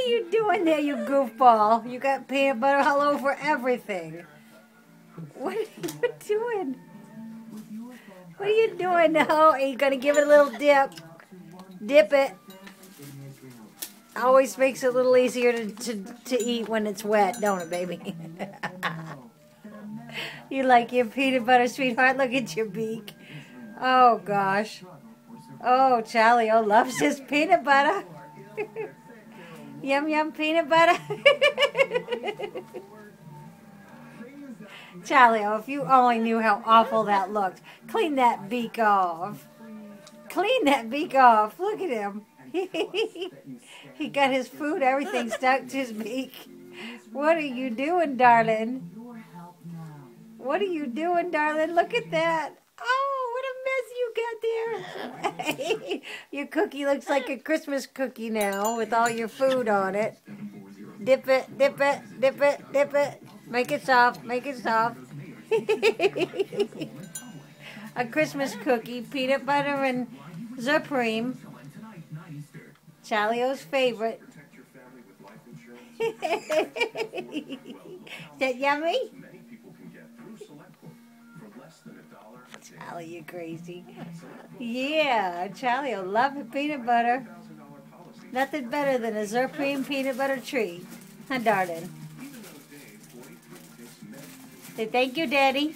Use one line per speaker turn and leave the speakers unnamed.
are you doing there, you goofball? You got peanut butter all over everything. What are you doing? What are you doing now? Are you going to give it a little dip? Dip it. Always makes it a little easier to eat when it's wet, don't it, baby? You like your peanut butter, sweetheart? Look at your beak. Oh, gosh. Oh, CharlieO loves his peanut butter. Yum, yum, peanut butter. CharlieO, if you only knew how awful that looked. Clean that beak off. Clean that beak off. Look at him. He got his food, everything stuck to his beak. What are you doing, darling? What are you doing, darling? Look at that. Oh, what a mess you got there. Your cookie looks like a Christmas cookie now with all your food on it. Dip it, dip it, dip it, dip it. Make it soft, make it soft. A Christmas cookie, peanut butter and Zurpreem. CharlieO's favorite. Is that yummy? Charlie, you crazy. Yeah, CharlieO loves peanut butter. Nothing better than a Zurpreem peanut butter treat. Huh, darling? Say thank you, Daddy.